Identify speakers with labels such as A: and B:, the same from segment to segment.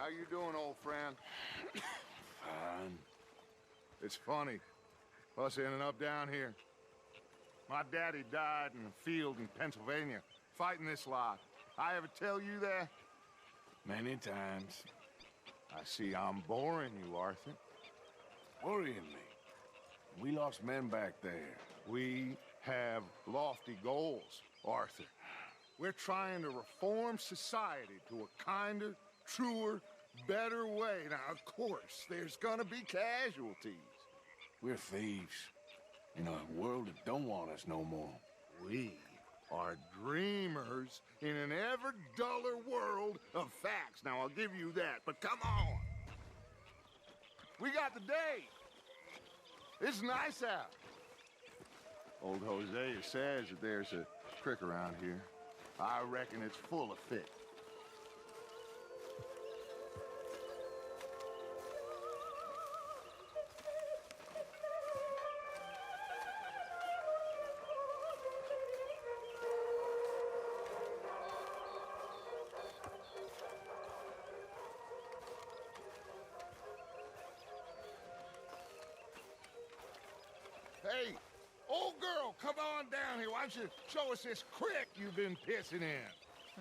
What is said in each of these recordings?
A: How you doing, old friend?
B: Fine.
A: It's funny, us ending up down here. My daddy died in a field in Pennsylvania, fighting this lot. I ever tell you that?
B: Many times.
A: I see I'm boring you, Arthur.
B: Worrying me. We lost men back there.
A: We have lofty goals, Arthur. We're trying to reform society to a kinder, truer, better way. Now, of course, there's gonna be casualties.
B: We're thieves. In a world that don't want us no more.
A: We are dreamers in an ever duller world of facts. Now, I'll give you that, but come on. We got the day. It's nice out. Old Hosea says that there's a creek around here. I reckon it's full of fish. Hey, old girl, come on down here. Why don't you show us this creek you've been pissing in?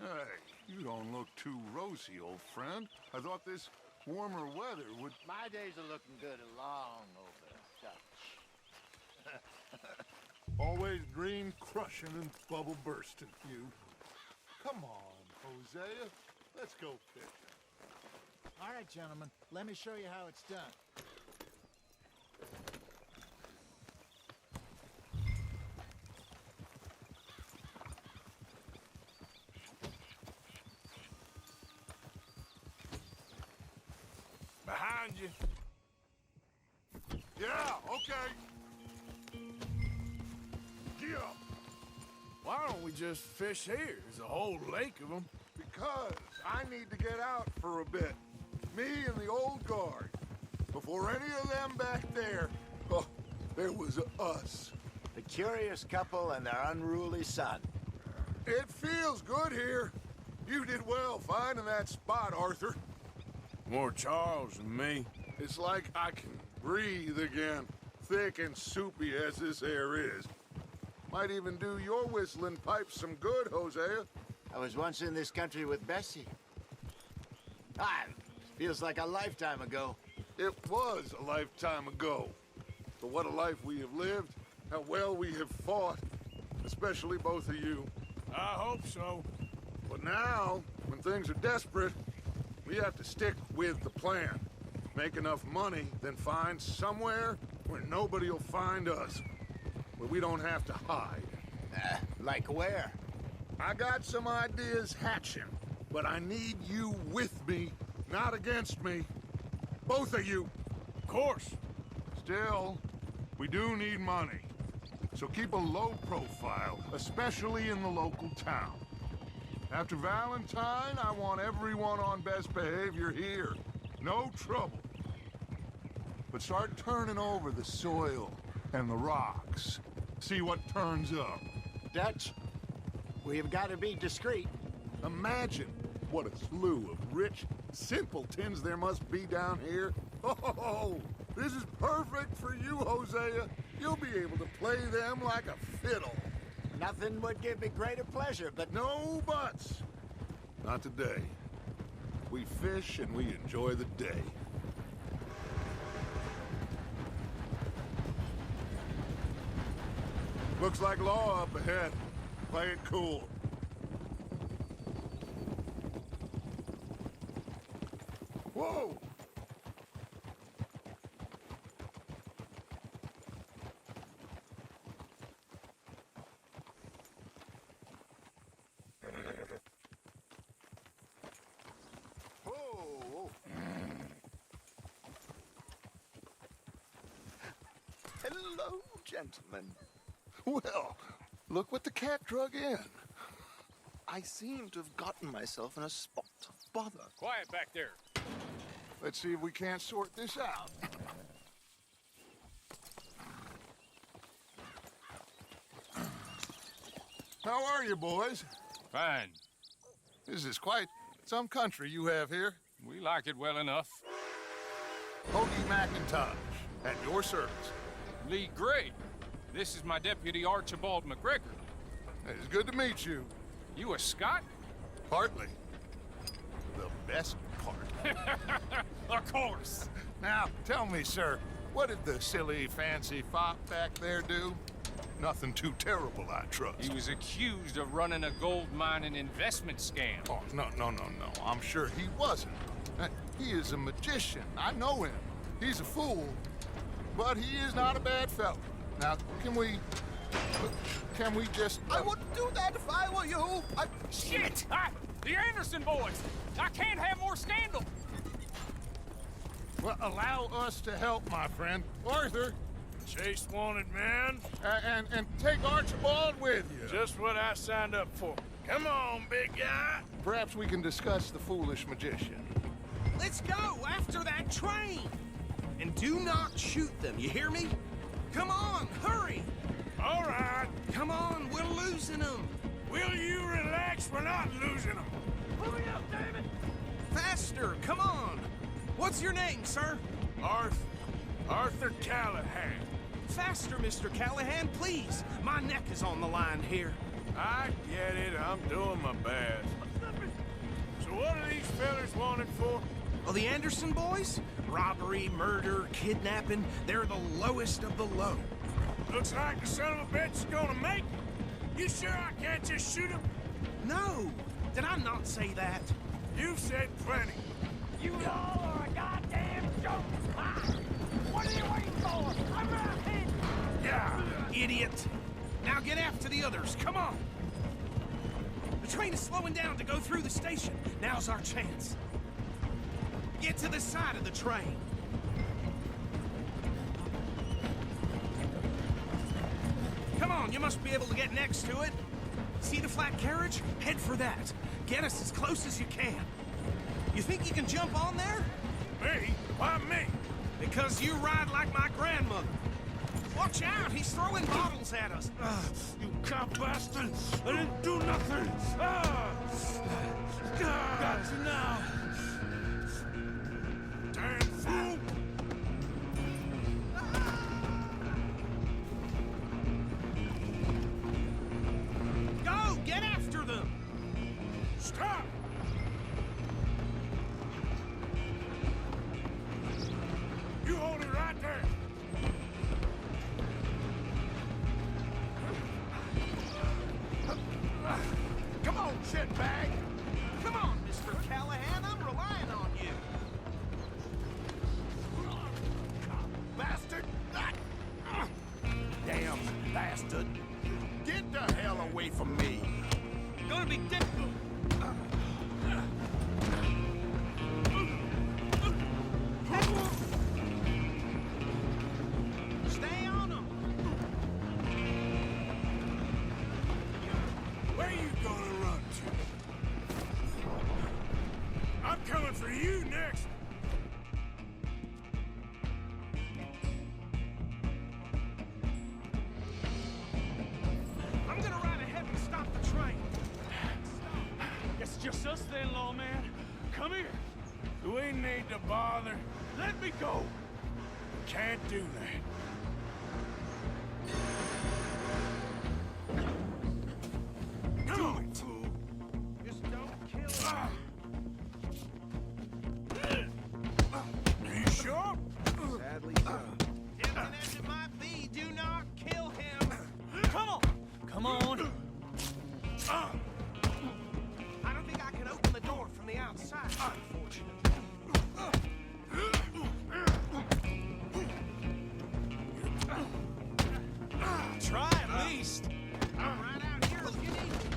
C: Hey, you don't look too rosy, old friend. I thought this warmer weather would...
D: My days are looking good along over Dutch.
C: Always green crushing and bubble bursting, you. Come on, Hosea. Let's go fishing.
E: All right, gentlemen. Let me show you how it's done.
B: Behind you.
C: Yeah, okay. Get up.
B: Why don't we just fish here? There's a whole lake of them.
A: Because I need to get out for a bit. Me and the old guard. Before any of them back there, oh, there was us.
D: The curious couple and their unruly son.
A: It feels good here. You did well finding that spot, Arthur.
B: More Charles than me.
A: It's like I can breathe again, thick and soupy as this air is. Might even do your whistling pipes some good, Hosea.
D: I was once in this country with Bessie. Feels like a lifetime ago.
A: It was a lifetime ago. But what a life we have lived, how well we have fought, especially both of you.
B: I hope so.
A: But now, when things are desperate, we have to stick with the plan. Make enough money, then find somewhere where nobody will find us. Where we don't have to hide.
D: Like where?
A: I got some ideas hatching, but I need you with me, not against me. Both of you.
B: Of course.
A: Still, we do need money. So keep a low profile, especially in the local town. After Valentine, I want everyone on best behavior here. No trouble. But start turning over the soil and the rocks. See what turns up.
D: Dutch, we've got to be discreet.
A: Imagine what a slew of rich simpletons there must be down here. Oh, this is perfect for you, Hosea. You'll be able to play them like a fiddle.
D: Nothing would give me greater pleasure, but
A: No buts. Not today. We fish and we enjoy the day. Looks like law up ahead. Play it cool. Whoa!
D: Whoa. Hello, gentlemen.
A: Well, look what the cat drug in.
F: I seem to have gotten myself in a spot of bother.
G: Quiet back there.
A: Let's see if we can't sort this out. How are you, boys?
G: Fine.
A: This is quite some country you have here.
G: We like it well enough.
A: Hoagie McIntosh, at your service.
G: Lee Gray. This is my deputy Archibald McGregor.
A: It's good to meet you.
G: You a Scot?
A: Partly. The best part.
G: Of course.
A: Now, tell me, sir, what did the silly, fancy fop back there do? Nothing too terrible, I trust.
G: He was accused of running a gold mining investment scam.
A: Oh, no. I'm sure he wasn't. He is a magician. I know him. He's a fool, but he is not a bad fellow. Now, can we just...
F: I wouldn't do that if I were you.
G: Shit! The Anderson boys! I can't have more scandal!
A: Well, allow us to help, my friend. Arthur,
H: Chase wanted man.
A: and take Archibald with you.
H: Just what I signed up for. Come on, big guy.
A: Perhaps we can discuss the foolish magician.
I: Let's go after that train! And do not shoot them, you hear me? Come on, hurry!
H: All right.
I: Come on, we're losing them!
H: Will you relax? We're not losing them.
I: Hurry up, David! Faster, come on! What's your name, sir?
H: Arthur Callahan.
I: Faster, Mr. Callahan, please! My neck is on the line here.
H: I get it. I'm doing my best. So what are these fellas wanted for?
I: Well, the Anderson boys? Robbery, murder, kidnapping, they're the lowest of the low.
H: Looks like the son of a bitch is gonna make it. You sure I can't just shoot him?
I: No! Did I not say that?
H: You've said plenty.
J: You all are a goddamn joke! What are you waiting for? I'm right here!
I: Yeah, idiot! Now get after the others, come on! The train is slowing down to go through the station. Now's our chance. Get to the side of the train. Come on, you must be able to get next to it. See the flat carriage? Head for that. Get us as close as you can. You think you can jump on there?
H: Me? Why me?
I: Because you ride like my grandmother. Watch out, he's throwing bottles at us.
H: You cop bastard! I didn't do nothing! Got you now! Damn fool!
I: Go, get after them!
H: Stop! You hold it right there!
A: Come on, shitbag!
I: Come on, Mr. Callahan, I'm relying on you.
A: Bastard! Damn bastard! Get the hell away from me!
I: Gonna be difficult. Stay on him.
H: Where you gonna run to? I'm coming for you next!
I: I'm gonna ride ahead and stop the train.
J: It's just us then, lawman. Come here.
H: Do we need to bother?
J: Let me go.
H: Can't do that.
I: Do it. Just don't kill him.
H: You sure?
I: Sadly so. Tempting as it might be, do not kill him.
J: Come on. Come on.
I: I don't think I can open the door from the outside, unfortunately.
J: Try at least.
I: Right out here will get easy.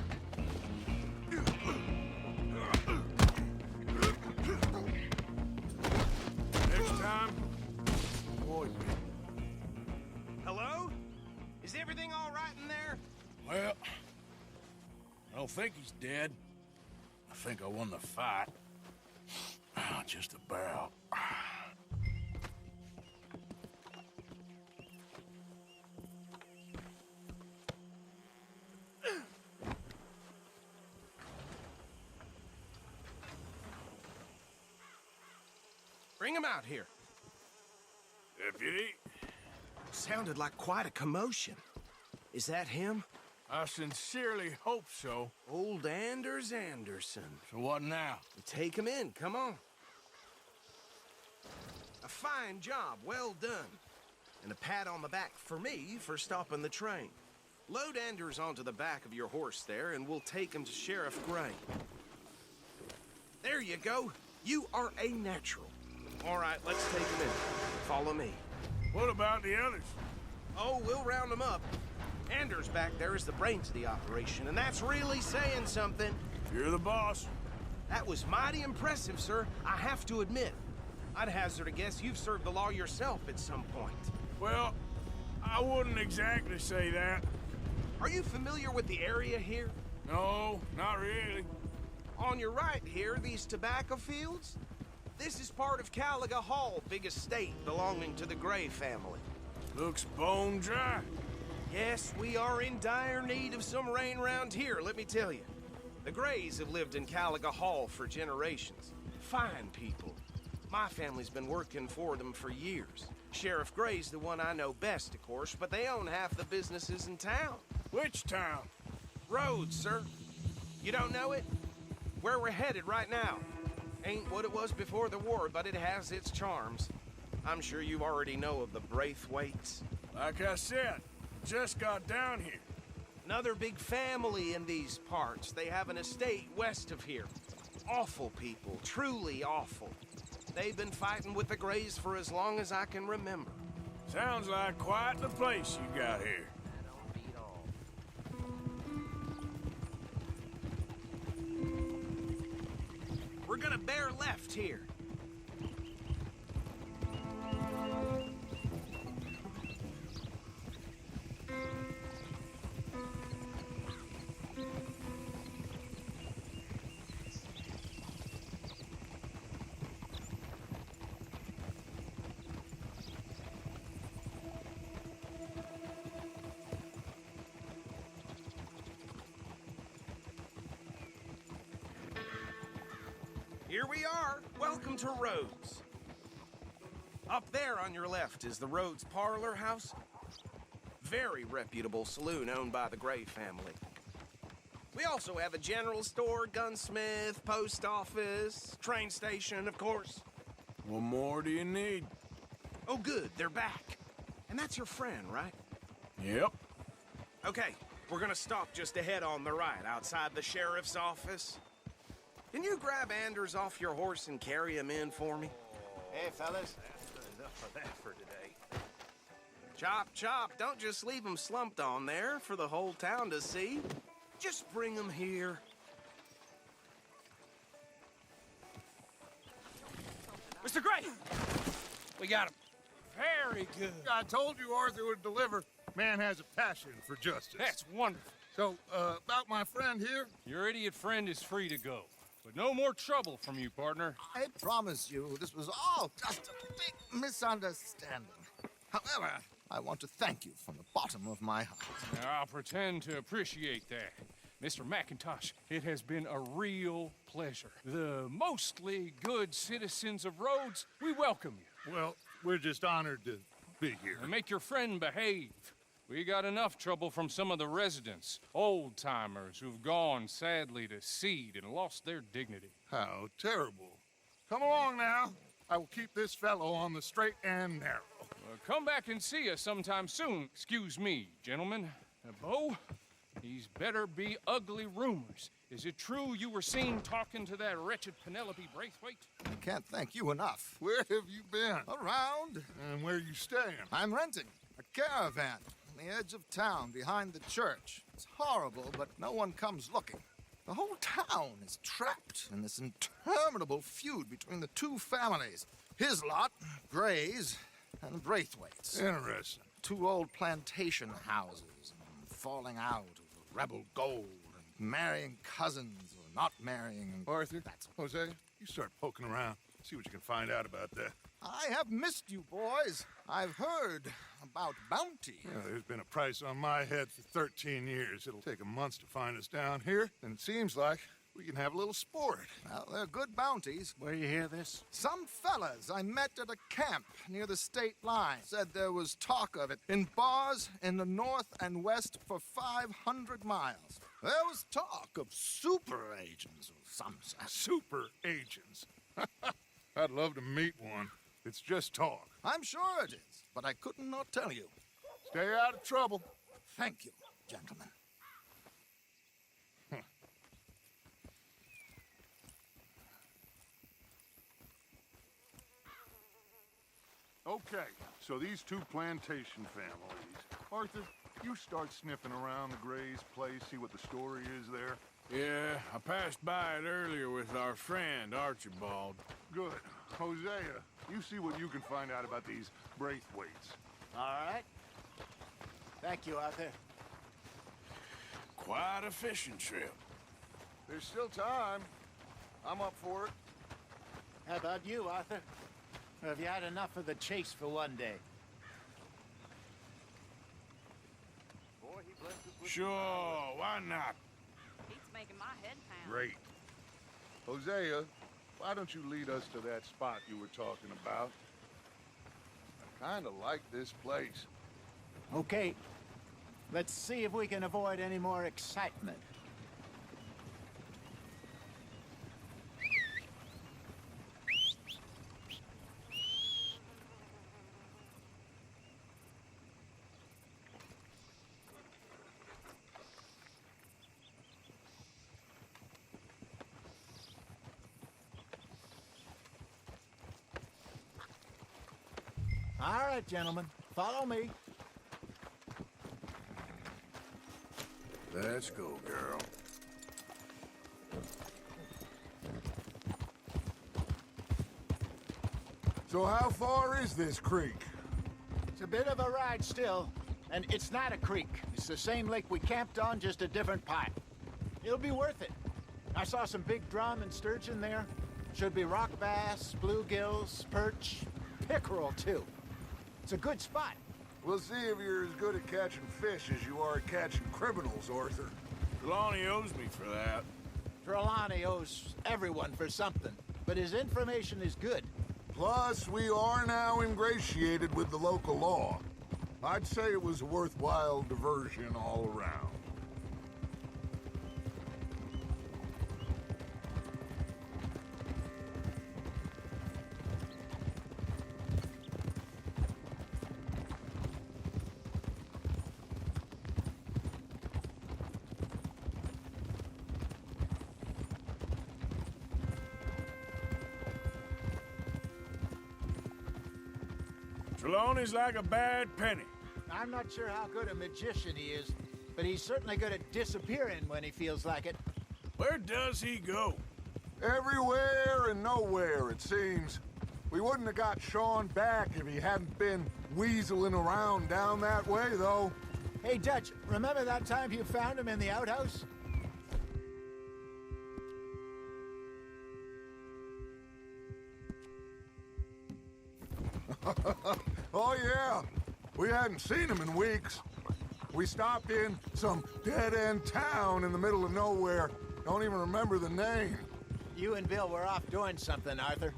H: Next time, avoid me.
I: Hello? Is everything all right in there?
H: Well, I don't think he's dead. I think I won the fight. Just about.
I: Bring him out here.
H: Deputy,
I: Sounded like quite a commotion. Is that him?
H: I sincerely hope so.
I: Old Anders Anderson.
H: So what now?
I: Take him in, come on. A fine job, well done. And a pat on the back for me for stopping the train. Load Anders onto the back of your horse there, and we'll take him to Sheriff Gray. There you go. You are a natural. All right, let's take him in. Follow me.
H: What about the others?
I: Oh, we'll round them up. Anders back there is the brains of the operation, and that's really saying something.
H: You're the boss.
I: That was mighty impressive, sir. I have to admit. I'd hazard a guess you've served the law yourself at some point.
H: Well, I wouldn't exactly say that.
I: Are you familiar with the area here?
H: No, not really.
I: On your right here, these tobacco fields? This is part of Caliga Hall, big estate belonging to the Gray family.
H: Looks bone dry.
I: Yes, we are in dire need of some rain round here, let me tell you. The Grays have lived in Caliga Hall for generations. Fine people. My family's been working for them for years. Sheriff Gray's the one I know best, of course, but they own half the businesses in town.
H: Which town?
I: Rhodes, sir. You don't know it? Where we're headed right now. Ain't what it was before the war, but it has its charms. I'm sure you already know of the Braithwaites.
H: Like I said, just got down here.
I: Another big family in these parts. They have an estate west of here. Awful people, truly awful. They've been fighting with the Grays for as long as I can remember.
H: Sounds like quite the place you got here.
I: We're gonna bear left here. Here we are. Welcome to Rhodes. Up there on your left is the Rhodes Parlor House. Very reputable saloon owned by the Gray family. We also have a general store, gunsmith, post office, train station, of course.
H: What more do you need?
I: Oh, good, they're back. And that's your friend, right?
H: Yep.
I: Okay, we're gonna stop just ahead on the right, outside the sheriff's office. Can you grab Anders off your horse and carry him in for me?
D: Hey, fellas.
E: Enough of that for today.
I: Chop, chop. Don't just leave him slumped on there for the whole town to see. Just bring him here.
G: Mr. Gray! We got him. Very good.
C: I told you Arthur would deliver. Man has a passion for justice.
G: That's wonderful.
C: So, about my friend here?
K: Your idiot friend is free to go. But no more trouble from you, partner.
F: I promise you, this was all just a big misunderstanding. However, I want to thank you from the bottom of my heart.
K: Now, I'll pretend to appreciate that. Mr. McIntosh, it has been a real pleasure. The mostly good citizens of Rhodes, we welcome you.
C: Well, we're just honored to be here.
K: And make your friend behave. We got enough trouble from some of the residents, old-timers who've gone, sadly, to seed and lost their dignity.
C: How terrible. Come along now. I will keep this fellow on the straight and narrow.
K: Come back and see us sometime soon. Excuse me, gentlemen. Bo, these better be ugly rumors. Is it true you were seen talking to that wretched Penelope Braithwaite?
F: I can't thank you enough.
C: Where have you been?
F: Around.
C: And where you staying?
F: I'm renting a caravan on the edge of town behind the church. It's horrible, but no one comes looking. The whole town is trapped in this interminable feud between the two families. His lot, Gray's, and Braithwaite's.
C: Interesting.
F: Two old plantation houses, falling out of rebel gold, and marrying cousins or not marrying.
C: Arthur, Jose, you start poking around. See what you can find out about that.
F: I have missed you, boys. I've heard about bounty.
C: Yeah, there's been a price on my head for 13 years. It'll take a month to find us down here, and it seems like We can have a little sport.
F: Well, they're good bounties.
E: Where you hear this?
F: Some fellas I met at a camp near the state line said there was talk of it in bars in the north and west for 500 miles. There was talk of super agents or some such.
C: Super agents. I'd love to meet one. It's just talk.
F: I'm sure it is, but I couldn't not tell you.
C: Stay out of trouble.
F: Thank you, gentlemen.
A: Okay, so these two plantation families. Arthur, you start sniffing around the Gray's place, see what the story is there.
H: Yeah, I passed by it earlier with our friend, Archibald.
A: Good. Hosea, you see what you can find out about these Braithwaites.
E: All right. Thank you, Arthur.
H: Quite a fishing trip.
A: There's still time. I'm up for it.
E: How about you, Arthur? Or have you had enough of the chase for one day?
H: Sure, why not?
L: He's making my head pound.
A: Great. Hosea, why don't you lead us to that spot you were talking about? I kind of like this place.
E: Okay. Let's see if we can avoid any more excitement. All right, gentlemen, follow me.
H: Let's go, girl.
A: So how far is this creek?
E: It's a bit of a ride still, and it's not a creek. It's the same lake we camped on, just a different pipe. It'll be worth it. I saw some big drum and sturgeon there. Should be rock bass, bluegills, perch, pickerel, too. It's a good spot.
A: We'll see if you're as good at catching fish as you are at catching criminals, Arthur.
H: Trelawney owes me for that.
E: Trelawney owes everyone for something, but his information is good.
A: Plus, we are now ingratiated with the local law. I'd say it was a worthwhile diversion all around.
H: Trelawney's like a bad penny.
E: I'm not sure how good a magician he is, but he's certainly good at disappearing when he feels like it.
H: Where does he go?
A: Everywhere and nowhere, it seems. We wouldn't have got Sean back if he hadn't been weaseling around down that way, though.
E: Hey, Dutch, remember that time you found him in the outhouse?
A: Oh, yeah. We hadn't seen him in weeks. We stopped in some dead-end town in the middle of nowhere. Don't even remember the name.
E: You and Bill were off doing something, Arthur.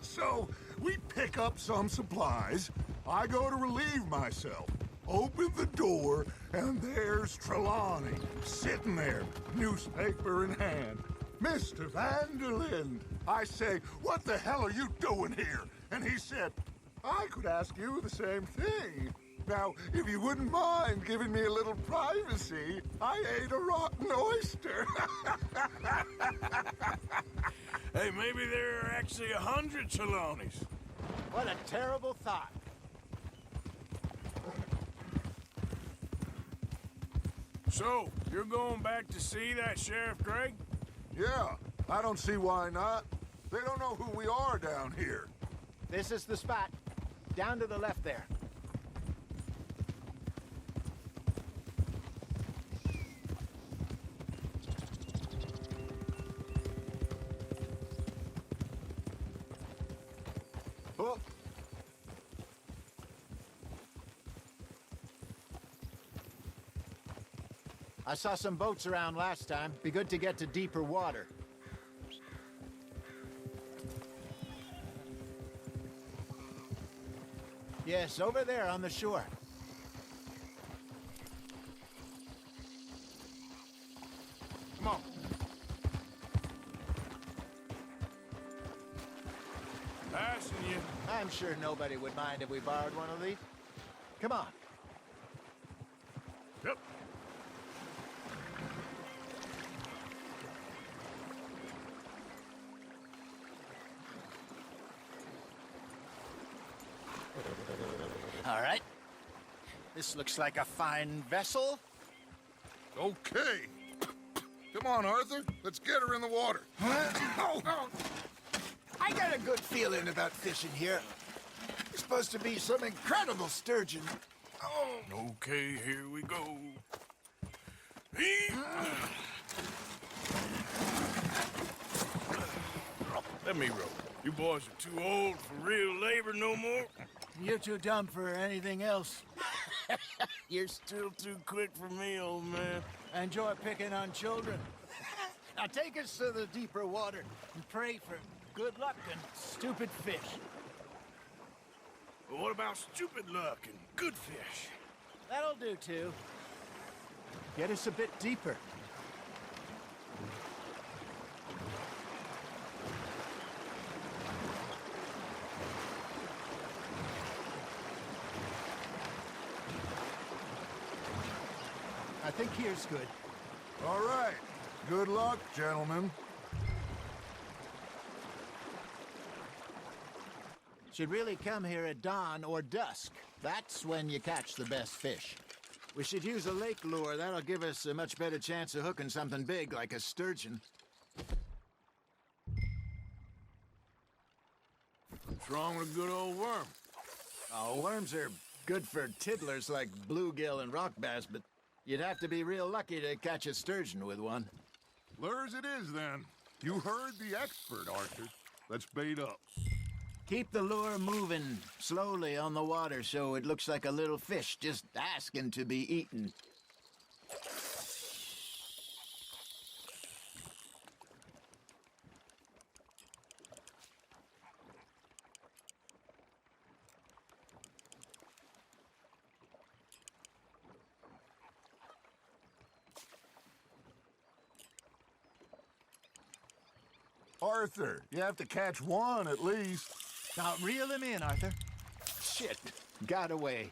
A: So, we pick up some supplies. I go to relieve myself. Open the door, and there's Trelawney, sitting there, newspaper in hand. Mr. Vanderlyn. I say, what the hell are you doing here? And he said, I could ask you the same thing. Now, if you wouldn't mind giving me a little privacy, I ate a rotten oyster.
H: Hey, maybe there are actually 100 Trelawneys.
E: What a terrible thought.
H: So, you're going back to see that Sheriff Gray?
A: Yeah, I don't see why not. They don't know who we are down here.
E: This is the spot. Down to the left there. Oh. I saw some boats around last time. Be good to get to deeper water. Yes, over there on the shore.
A: Come on.
H: Passing you.
E: I'm sure nobody would mind if we borrowed one of these. Come on.
A: Yep.
E: All right. This looks like a fine vessel.
A: Okay. Come on, Arthur. Let's get her in the water.
E: I got a good feeling about fishing here. It's supposed to be some incredible sturgeon.
H: Okay, here we go. Let me row. You boys are too old for real labor no more.
E: You're too dumb for anything else.
H: You're still too quick for me, old man.
E: I enjoy picking on children. Now take us to the deeper water and pray for good luck and stupid fish.
H: But what about stupid luck and good fish?
E: That'll do, too. Get us a bit deeper. I think here's good.
A: All right. Good luck, gentlemen.
E: Should really come here at dawn or dusk. That's when you catch the best fish. We should use a lake lure. That'll give us a much better chance of hooking something big like a sturgeon.
A: What's wrong with a good old worm?
E: Oh, worms are good for tiddlers like bluegill and rock bass, but you'd have to be real lucky to catch a sturgeon with one.
A: Lures it is, then. You heard the expert, Arthur. Let's bait up.
E: Keep the lure moving slowly on the water so it looks like a little fish just asking to be eaten.
A: Arthur, you have to catch one at least.
E: Now reel him in, Arthur. Shit, got away.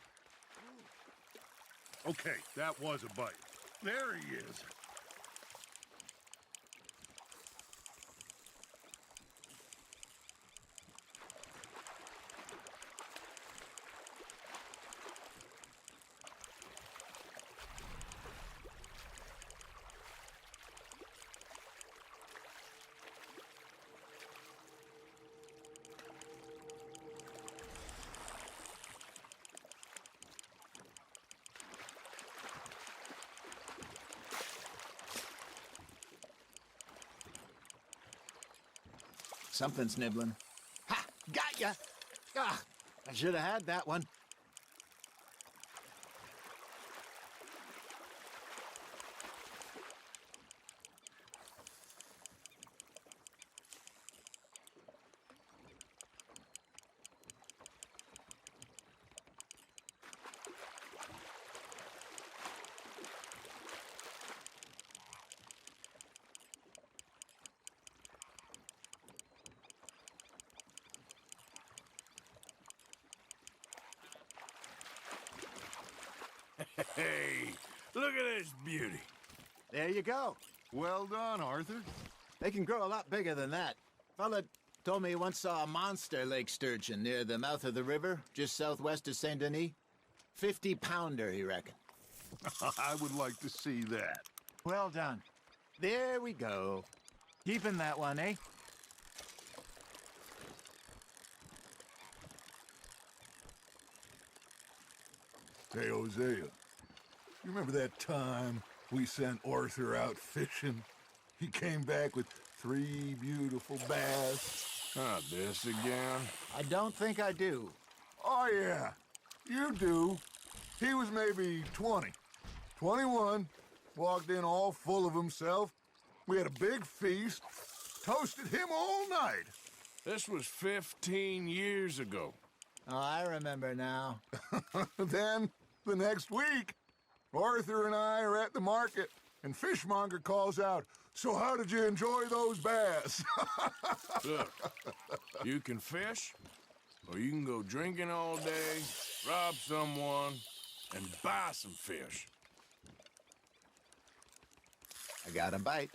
A: Okay, that was a bite. There he is.
E: Something's nibbling. Ha! Got ya! Ah, I should have had that one.
H: Hey, look at this beauty.
E: There you go.
A: Well done, Arthur.
E: They can grow a lot bigger than that. Fella told me he once saw a monster lake sturgeon near the mouth of the river, just southwest of Saint Denis. 50-pounder, he reckoned.
A: I would like to see that.
E: Well done. There we go. Keeping that one, eh?
A: Hey, Hosea, you remember that time we sent Arthur out fishing? He came back with 3 beautiful bass.
B: Not this again.
E: I don't think I do.
A: Oh, yeah, you do. He was maybe 20, 21, Walked in all full of himself. We had a big feast, toasted him all night.
H: This was 15 years ago.
E: Oh, I remember now.
A: Then, the next week, Arthur and I are at the market, and Fishmonger calls out, "So how did you enjoy those bass?"
H: Look, you can fish, or you can go drinking all day, rob someone, and buy some fish.
E: I got a bite.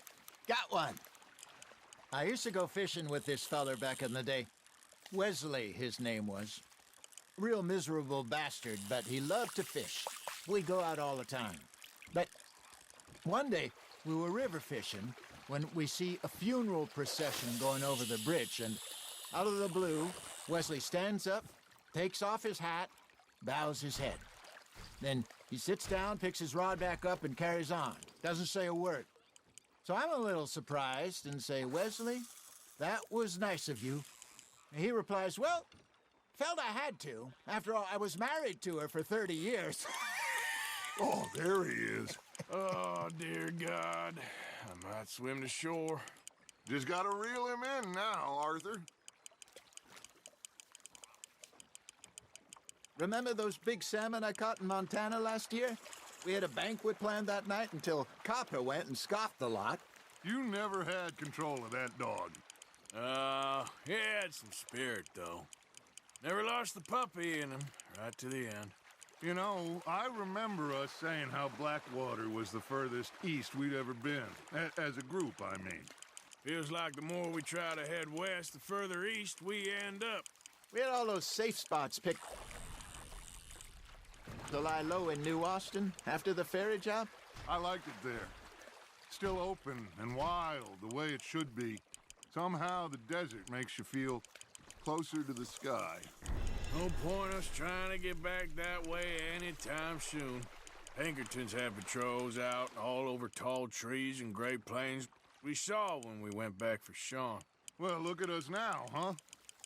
E: Got one. I used to go fishing with this feller back in the day. Wesley, his name was. Real miserable bastard, but he loved to fish. We'd go out all the time. But one day, we were river fishing when we see a funeral procession going over the bridge, and out of the blue, Wesley stands up, takes off his hat, bows his head. Then he sits down, picks his rod back up, and carries on. Doesn't say a word. So I'm a little surprised and say, "Wesley, that was nice of you." And he replies, "Well, felt I had to. After all, I was married to her for 30 years.
A: Oh, there he is.
H: Oh, dear God. I might swim to shore.
A: Just gotta reel him in now, Arthur.
E: Remember those big salmon I caught in Montana last year? We had a banquet planned that night until Copper went and scoffed the lot.
A: You never had control of that dog.
H: He had some spirit, though. Never lost the puppy in him, right to the end.
A: You know, I remember us saying how Blackwater was the furthest east we'd ever been. As a group, I mean.
H: Feels like the more we try to head west, the further east we end up.
E: We had all those safe spots picked to lie low in New Austin after the ferry job.
A: I liked it there. Still open and wild, the way it should be. Somehow the desert makes you feel closer to the sky.
H: No point us trying to get back that way anytime soon. Pinkertons had patrols out all over tall trees and Great Plains. We saw when we went back for Sean.
A: Well, look at us now, huh?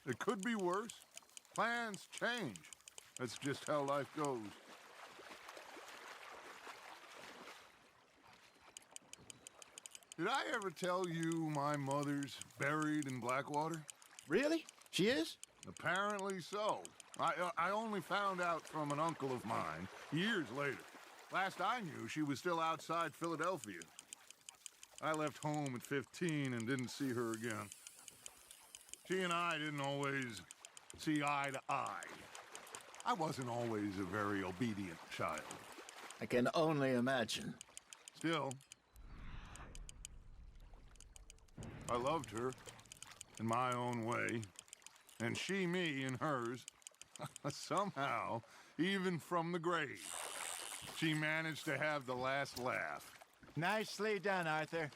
A: It could be worse. Plans change. That's just how life goes. Did I ever tell you my mother's buried in Blackwater?
E: Really? She is?
A: Apparently so. I only found out from an uncle of mine years later. Last I knew, she was still outside Philadelphia. I left home at 15 and didn't see her again. She and I didn't always see eye to eye. I wasn't always a very obedient child.
E: I can only imagine.
A: Still, I loved her in my own way, and she me in hers. Somehow, even from the grave, she managed to have the last laugh.
E: Nicely done, Arthur.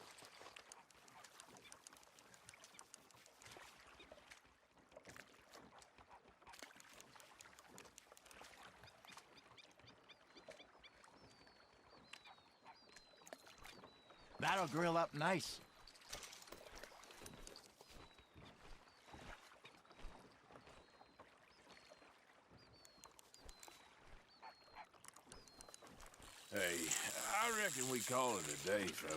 E: That'll grill up nice.
H: Hey, I reckon we call it a day, fellas.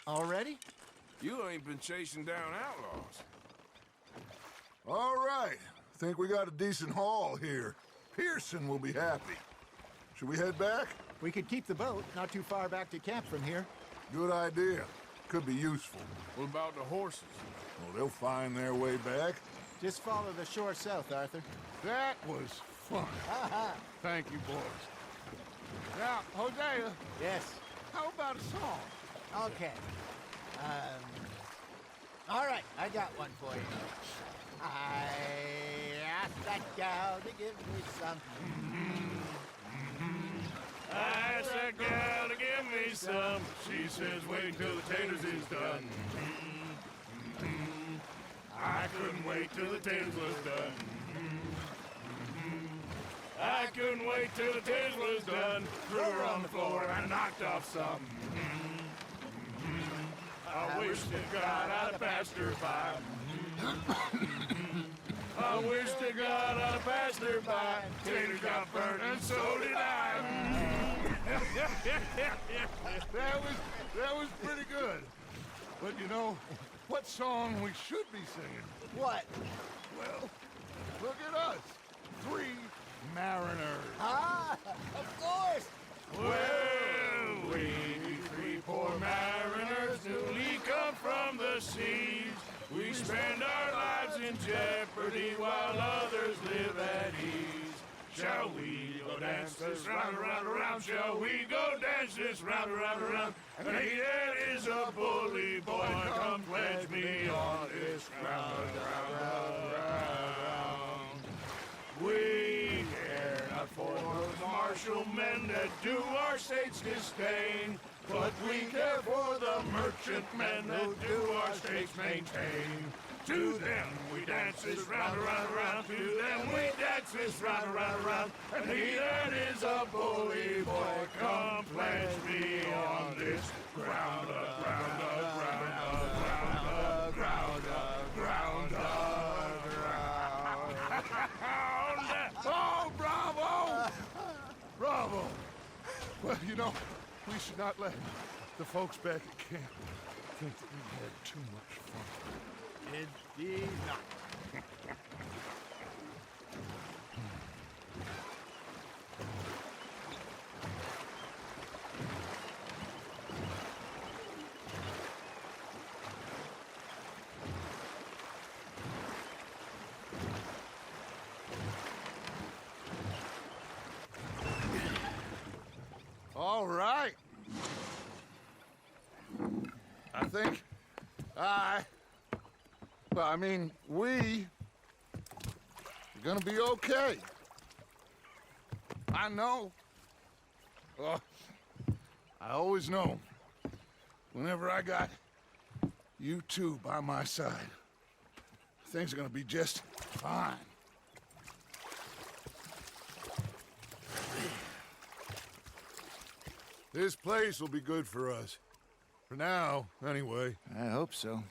E: Already?
H: You ain't been chasing down outlaws.
A: All right. Think we got a decent haul here. Pearson will be happy. Should we head back?
E: We could keep the boat not too far back to camp from here.
A: Good idea. Could be useful.
H: What about the horses?
A: Well, they'll find their way back.
E: Just follow the shore south, Arthur.
A: That was fun. Thank you, boys. Now, Hosea.
E: Yes.
A: How about a song?
E: Okay. All right, I got one for you. I asked that gal to give me some.
H: I asked that gal to give me some. She says, wait till the taters is done. I couldn't wait till the taters was done. I couldn't wait till the taters was done. Threw her on the floor and knocked off some. I wish to God I'd passed her by. I wish to God I'd passed her by. Taters got burnt and so did I.
A: That was pretty good. But you know, what song we should be singing?
E: What?
A: Well, look at us. 3 mariners.
E: Ah, of course.
H: Well, we 3 poor mariners newly come from the seas. We spend our lives in jeopardy while others live at ease. Shall we go dance this round, around, around? Shall we go dance this round, around, around? And he that is a bully boy, come pledge me on this round, round, round. We care not for the martial men that do our states disdain, but we care for the merchantmen that do our states maintain. To them we dance this round, around, around. To them we dance this round, around, around. And he that is a bully boy, come pledge me on this ground, ground, ground, ground, ground, ground, ground.
A: Oh, bravo! Bravo! Well, you know, we should not let the folks back at camp think that we had too much fun.
E: Indeed not.
A: All right. I think we are gonna be okay. I know. Oh, I always know. Whenever I got you two by my side, things are gonna be just fine. This place will be good for us. For now, anyway.
F: I hope so.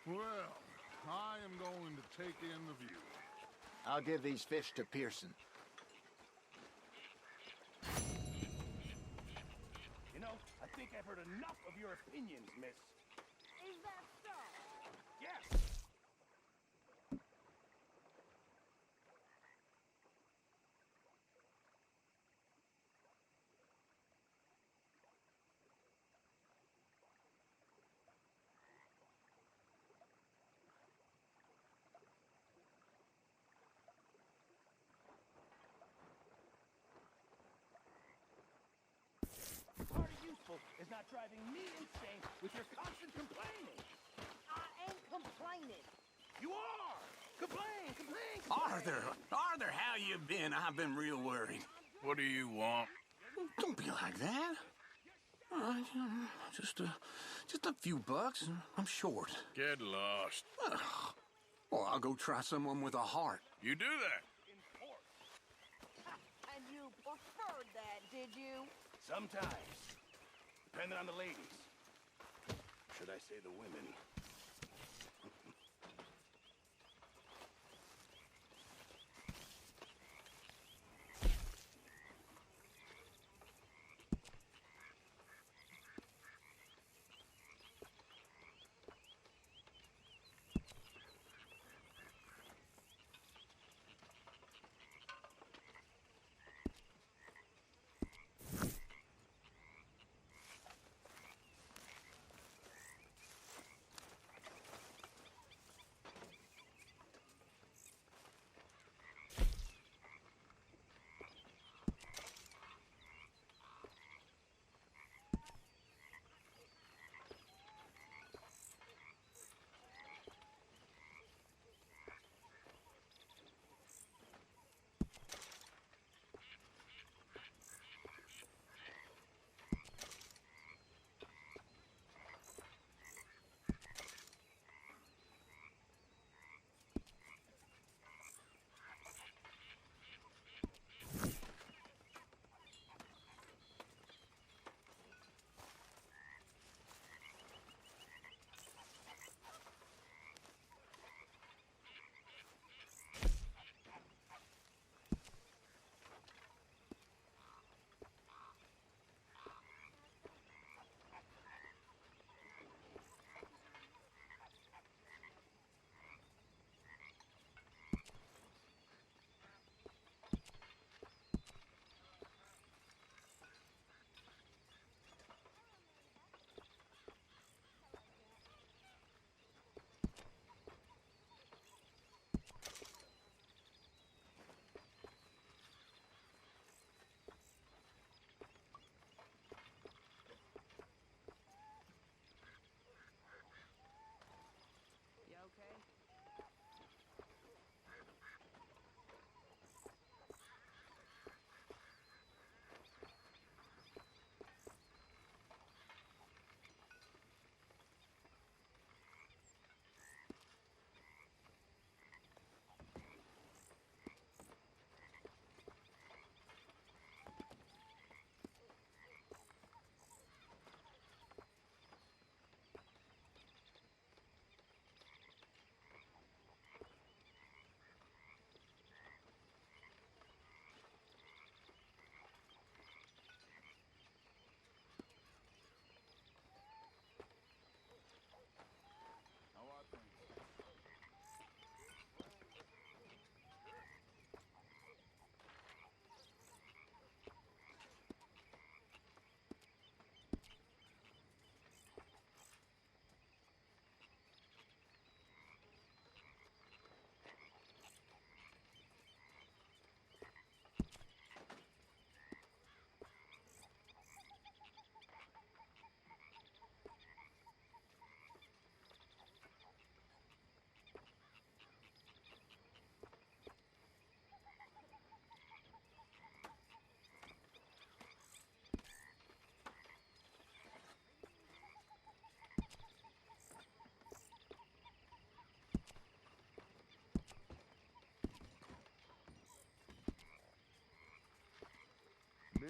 A: Well, I am going to take in the view.
E: I'll give these fish to Pearson.
J: You know, I think I've heard enough of your opinions, miss.
L: Is that so?
J: Yes! Is not driving me insane with your constant complaining.
L: I am complaining.
J: You are! Complain, complain!
I: Arthur, how you been? I've been real worried.
H: What do you want?
I: Don't be like that. Just a few bucks. I'm short.
H: Get lost.
I: Well, I'll go try someone with a heart.
H: You do that.
L: And you preferred that, did you?
J: Sometimes. Depending on the ladies. Should I say the women?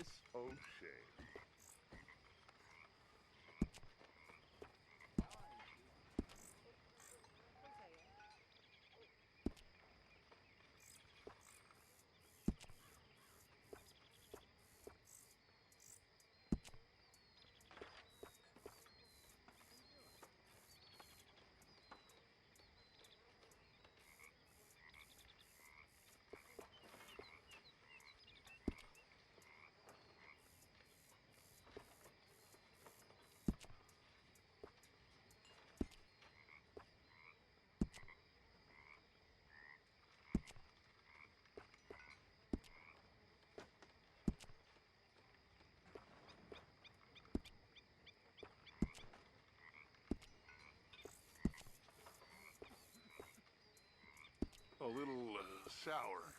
A: Miss O'Shea. A little sour.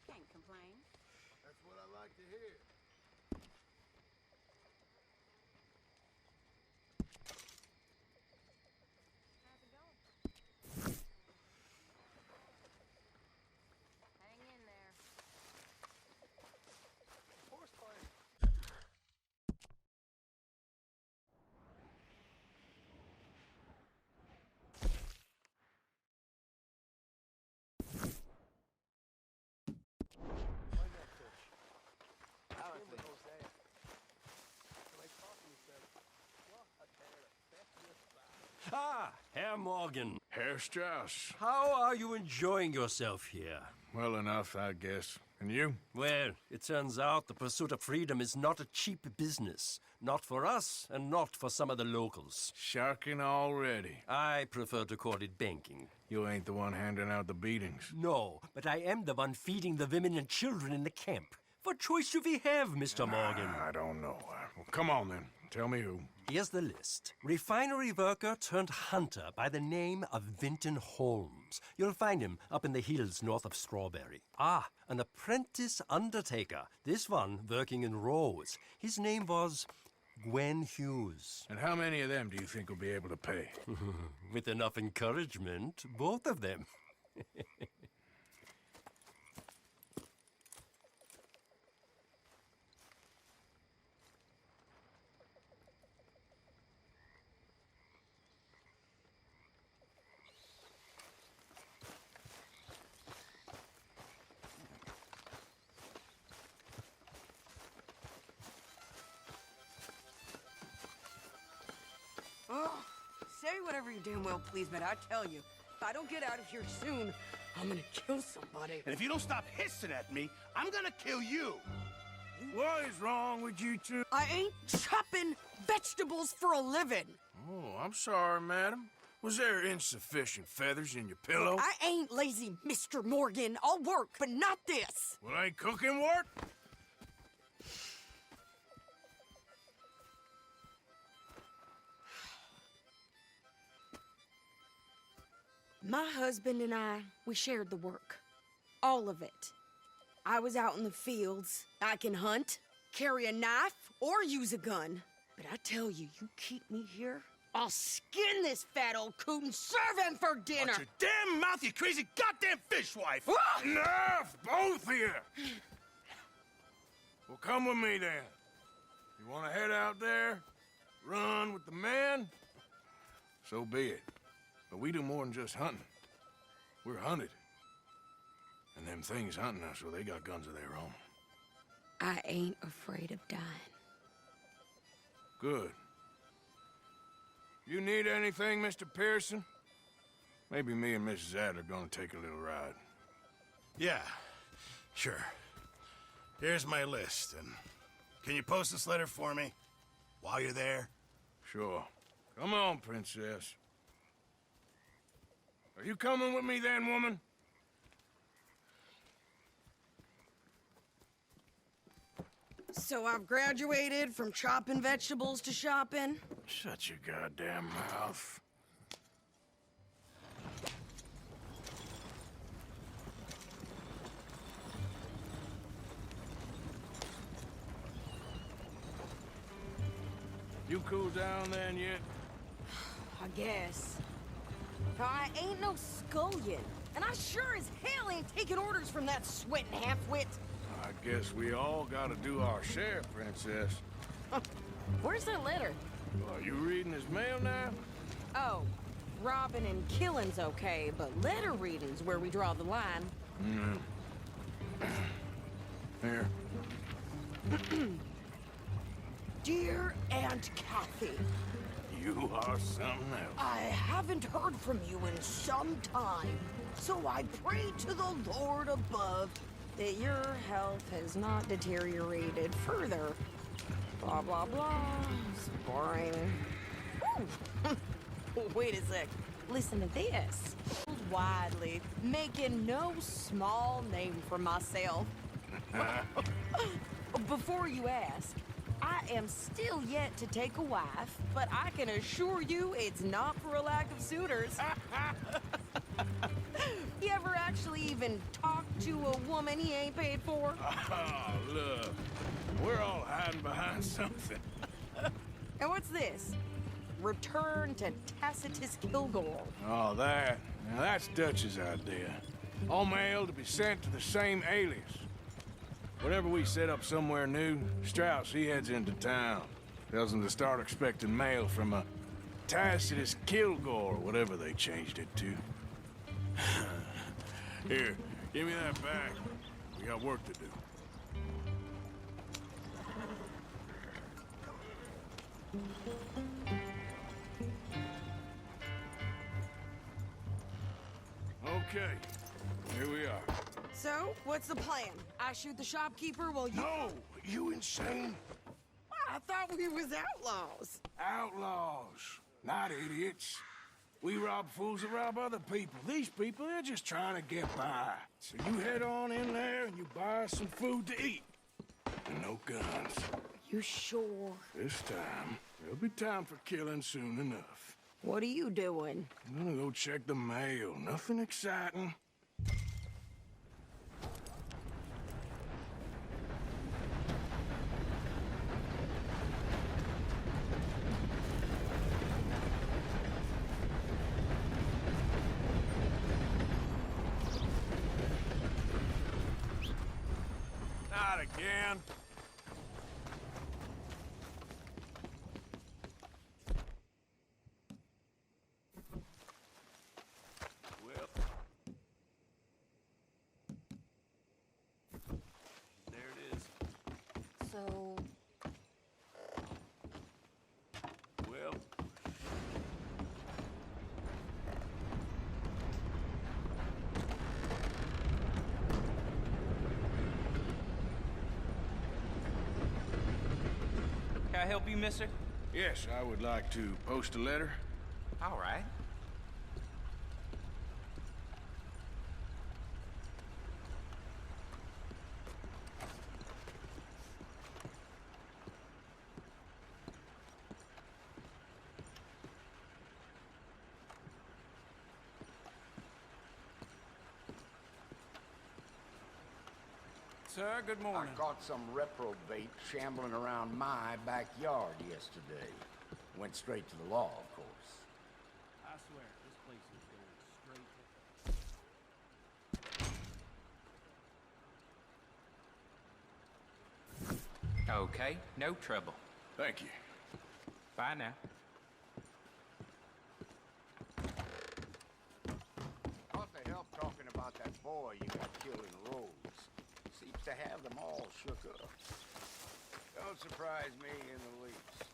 L: Can't complain.
C: That's what I like to hear.
L: How's it going? Hang in there.
C: Horse fire.
M: Ah, Herr Morgan.
H: Herr Strauss.
M: How are you enjoying yourself here?
H: Well enough, I guess. And you?
M: Well, it turns out the pursuit of freedom is not a cheap business. Not for us, and not for some of the locals.
H: Sharking already.
M: I prefer to call it banking.
H: You ain't the one handing out the beatings.
M: No, but I am the one feeding the women and children in the camp. What choice do we have, Mr. Morgan?
H: I don't know. Well, come on then. Tell me who.
M: Here's the list. Refinery worker turned hunter by the name of Vinton Holmes. You'll find him up in the hills north of Strawberry. Ah, an apprentice undertaker. This one working in Rose. His name was Gwen Hughes.
H: And how many of them do you think will be able to pay?
M: With enough encouragement, both of them.
N: say whatever you damn well please, but I tell you, if I don't get out of here soon, I'm gonna kill somebody.
I: And if you don't stop hissing at me, I'm gonna kill you.
H: What is wrong with you two?
N: I ain't chopping vegetables for a living.
H: Oh, I'm sorry, madam. Was there insufficient feathers in your pillow?
N: I ain't lazy, Mr. Morgan. I'll work, but not this.
H: Well, ain't cooking work?
N: My husband and I, we shared the work. All of it. I was out in the fields. I can hunt, carry a knife, or use a gun. But I tell you, you keep me here, I'll skin this fat old coot and serve him for dinner.
I: Watch your damn mouth, you crazy goddamn fishwife!
H: Enough, both of you! Well, come with me then. You want to head out there, run with the men? So be it. But we do more than just hunting. We're hunted. And them things hunting us, well, they got guns of their own.
N: I ain't afraid of dying.
H: Good. You need anything, Mr. Pearson? Maybe me and Mrs. Adler are gonna take a little ride.
I: Yeah, sure. Here's my list, and can you post this letter for me while you're there?
H: Sure. Come on, Princess. Are you coming with me then, woman?
N: So I've graduated from chopping vegetables to shopping?
H: Shut your goddamn mouth. You cool down then yet?
N: I guess. I ain't no scullion, and I sure as hell ain't taking orders from that sweating half-wit.
H: I guess we all gotta do our share, Princess.
N: Where's that letter?
H: Are you reading his mail now?
N: Oh, robbing and killing's okay, but letter reading's where we draw the line.
H: Here.
N: Dear Aunt Kathy,
H: You are something else.
N: I haven't heard from you in some time, so I pray to the Lord above that your health has not deteriorated further. Blah, blah, blah. It's boring. Ooh. Wait a sec. Listen to this. Widely, making no small name for myself. Before you ask, I am still yet to take a wife, but I can assure you it's not for a lack of suitors. You ever actually even talk to a woman he ain't paid for?
H: Oh, look. We're all hiding behind something.
N: And what's this? Return to Tacitus Kilgore.
H: Oh, that. Now, that's Dutch's idea. All mail to be sent to the same alias. Whenever we set up somewhere new, Strauss, he heads into town. Tells them to start expecting mail from a Tacitus Kilgore, whatever they changed it to. Here, give me that back. We got work to do. Okay, here we are.
N: So, what's the plan? I shoot the shopkeeper while you...
H: No! You insane?
N: I thought we was outlaws.
H: Outlaws, not idiots. We rob fools that rob other people. These people, they're just trying to get by. So you head on in there and you buy us some food to eat. And no guns.
N: You sure?
H: This time, there'll be time for killing soon enough.
N: What are you doing?
H: I'm gonna go check the mail. Nothing exciting. Not again. Well, there it is.
N: So...
H: Well,
G: help you, mister?
H: Yes, I would like to post a letter.
G: All right. Sir, good morning.
O: I caught some reprobate shambling around my backyard yesterday. Went straight to the law, of course.
G: I swear, this place is going straight to... Okay, no trouble.
H: Thank you.
G: Bye now.
O: Thought they helped talking about that boy you got killed in Rhodes. Seems to have them all shook up. Don't surprise me in the least.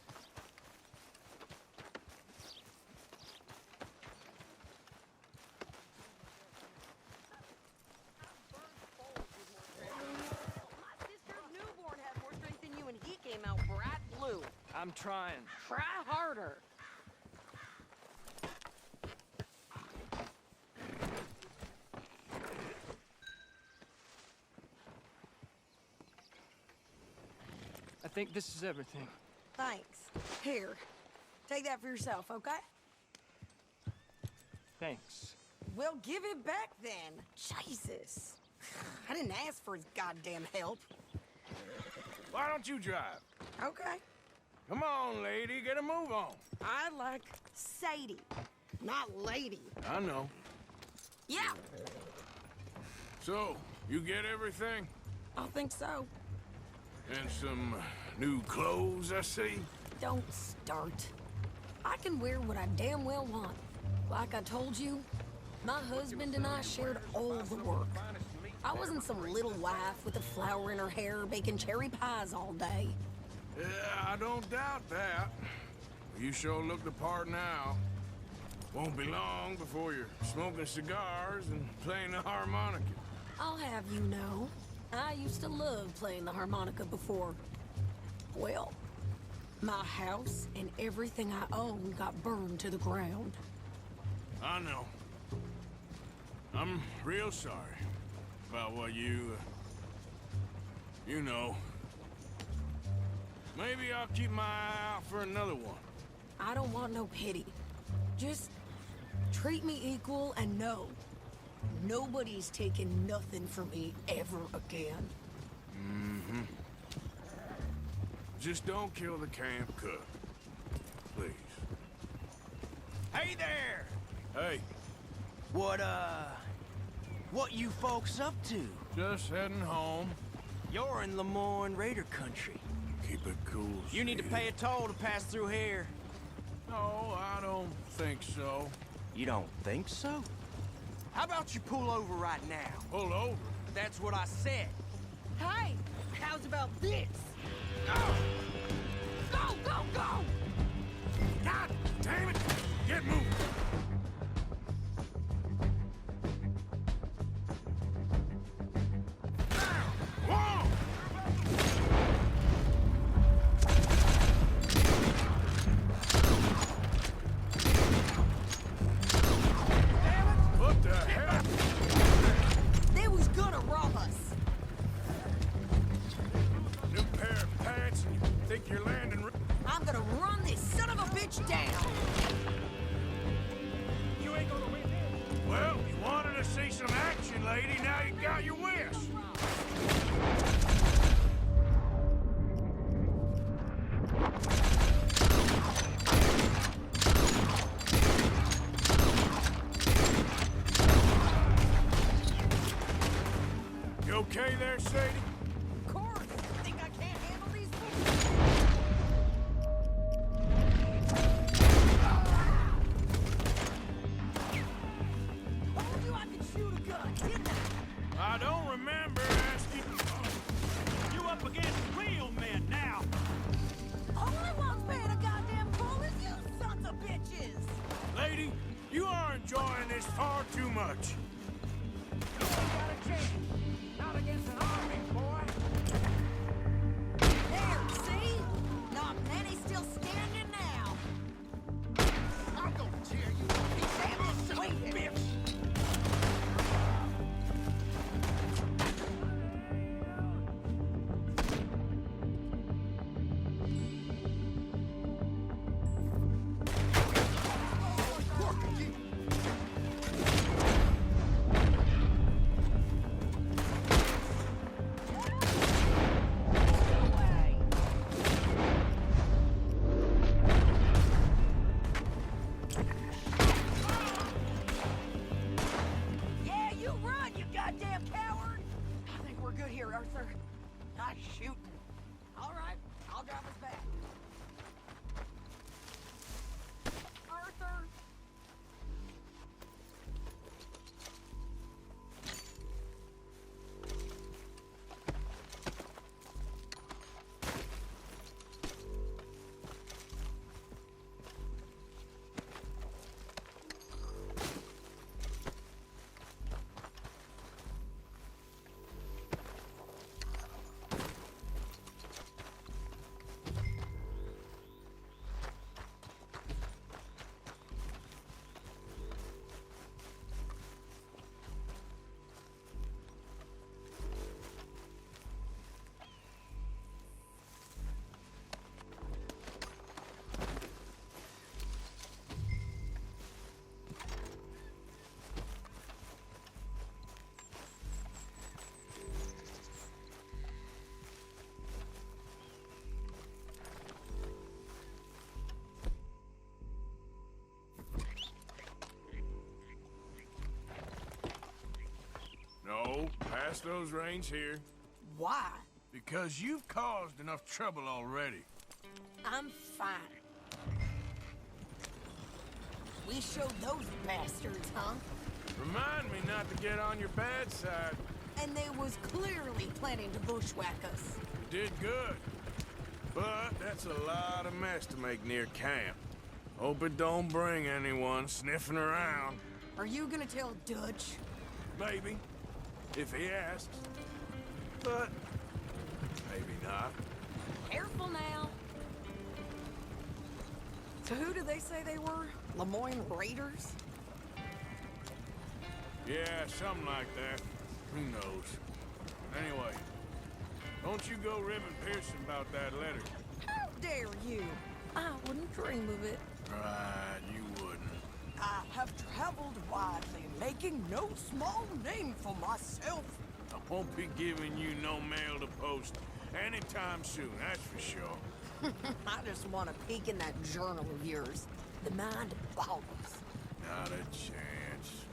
N: My sister's newborn had more strength than you, and he came out bright blue.
G: I'm trying.
N: Try harder.
G: I think this is everything.
N: Thanks. Here, take that for yourself, okay?
G: Thanks.
N: Well, give it back then. Jesus. I didn't ask for his goddamn help.
H: Why don't you drive?
N: Okay.
H: Come on, lady, get a move on.
N: I like Sadie, not lady.
H: I know.
N: Yeah,
H: So, you get everything?
N: I think so.
H: And some new clothes, I see?
N: Don't start. I can wear what I damn well want. Like I told you, my husband and I shared all the work. I wasn't some little wife with a flower in her hair baking cherry pies all day.
H: Yeah, I don't doubt that. You sure look the part now. Won't be long before you're smoking cigars and playing the harmonica.
N: I'll have you know, I used to love playing the harmonica before. Well, my house and everything I own got burned to the ground.
H: I know. I'm real sorry about what you know. Maybe I'll keep my eye out for another one.
N: I don't want no pity. Just treat me equal and know nobody's taking nothing from me ever again.
H: Mm-hmm. Just don't kill the camp cook. Please.
I: Hey there!
H: Hey,
I: What you folks up to?
H: just heading home.
I: You're in Lemoyne Raider country.
H: Keep it cool,
I: You need to
H: Sadie.
I: pay a toll to pass through here.
H: No, I don't think so.
I: You don't think so? How about you pull over right now?
H: Pull over?
I: That's what I said.
N: Hey, how's about this?
H: Go!
N: Go, go, go!
H: God damn it! Get moving! Whoa! What the hell?
N: They was gonna rob us.
H: New pair of pants and you think you're landing...
N: I'm gonna run this son of a bitch down.
G: You ain't gonna win this.
H: Well, you wanted to see some action, lady. Now you got your wish. You okay there, Sadie?
N: Of course. Think I can't handle these fools? Told you I could shoot a gun, didn't I?
H: I don't remember asking...
I: You up against real men now.
N: Only one's paying a goddamn fool is you sons of bitches.
H: Lady, you are enjoying this far too much.
J: You ain't got a chance. Not against an army, boy.
N: There, see? Not many
H: pass those reins here.
N: Why?
H: Because you've caused enough trouble already.
N: I'm fine. We showed those bastards, huh?
H: Remind me not to get on your bad side.
N: And they was clearly planning to bushwhack us.
H: You did good. But that's a lot of mess to make near camp. Hope it don't bring anyone sniffing around.
N: Are you gonna tell Dutch?
H: Maybe, if he asks. But maybe not.
N: Careful now. So who did they say they were? Lemoyne Raiders?
H: Yeah, something like that. Who knows? Anyway, don't you go ribbing Pearson about that letter.
N: How dare you? I wouldn't dream of it.
H: Right, you wouldn't.
N: I have traveled widely, making no small name for myself.
H: I won't be giving you no mail to post anytime soon, that's for sure.
N: I just want to peek in that journal of yours. The mind boggles.
H: Not a chance.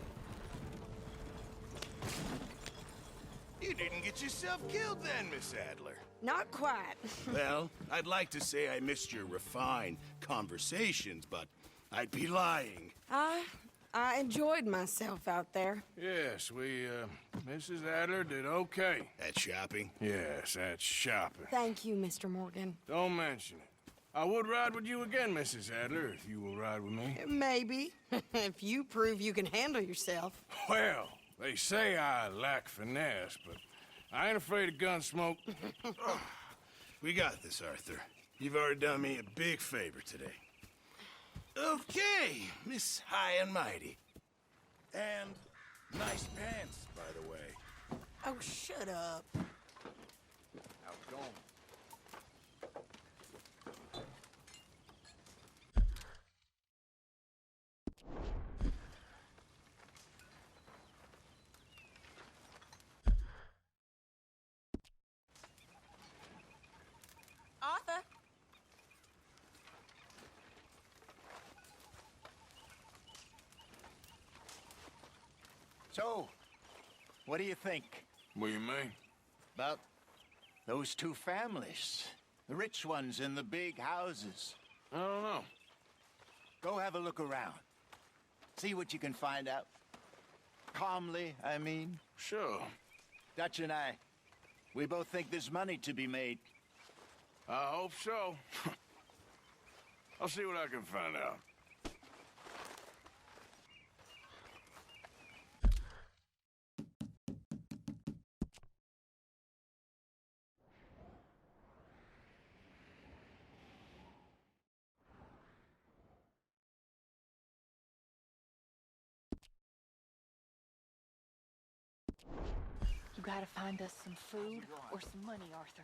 P: You didn't get yourself killed then, Miss Adler.
N: Not quite.
P: Well, I'd like to say I missed your refined conversations, but I'd be lying.
N: I enjoyed myself out there.
H: Yes, Mrs. Adler did okay.
P: At shopping?
H: Yes, that's shopping.
N: Thank you, Mr. Morgan.
H: Don't mention it. I would ride with you again, Mrs. Adler, if you will ride with me.
N: Maybe. If you prove you can handle yourself.
H: Well, they say I lack finesse, but I ain't afraid of gun smoke.
P: We got this, Arthur. You've already done me a big favor today. Okay, Miss High and Mighty. And nice pants, by the way.
N: Oh, shut up.
O: How's it going?
N: Arthur?
E: So, what do you think?
H: What do you mean?
E: About those two families? The rich ones in the big houses.
H: I don't know.
E: Go have a look around. See what you can find out. Calmly, I mean.
H: Sure.
E: Dutch and I, we both think there's money to be made.
H: I hope so. I'll see what I can find out.
Q: You gotta find us some food or some money, Arthur.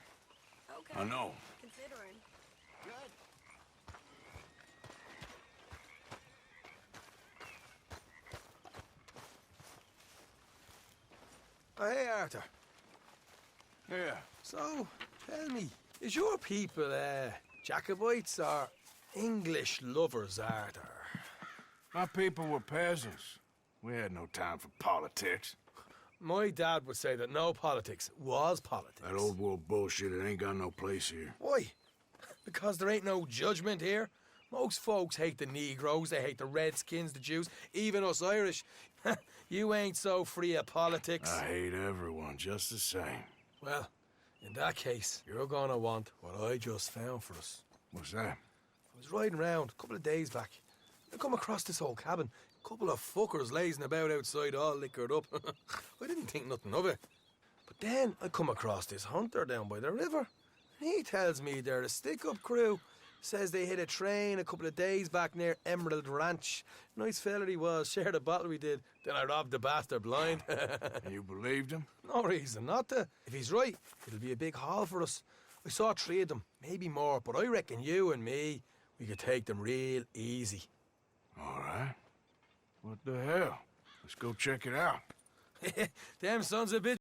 N: Okay.
H: I know.
N: Considering.
E: Good.
R: Oh, hey, Arthur.
H: Yeah.
R: So, tell me, is your people, Jacobites or English lovers, Arthur?
H: My people were peasants. We had no time for politics.
R: My dad would say that no politics was politics.
H: That old world bullshit, it ain't got no place here.
R: Why? Because there ain't no judgment here. Most folks hate the Negroes, they hate the Redskins, the Jews, even us Irish. You ain't so free of politics.
H: I hate everyone just the same.
R: Well, in that case, you're gonna want what I just found for us.
H: What's that?
R: I was riding around a couple of days back. I come across this old cabin. A couple of fuckers lazing about outside all liquored up. I didn't think nothing of it. But then I come across this hunter down by the river. And he tells me they're a stick-up crew. Says they hit a train a couple of days back near Emerald Ranch. Nice fella he was, shared a bottle we did. Then I robbed the bastard blind.
H: You believed him?
R: No reason not to. If he's right, it'll be a big haul for us. I saw 3 of them, maybe more, but I reckon you and me, we could take them real easy.
H: All right. What the hell? Let's go check it out.
R: Them sons of bitch.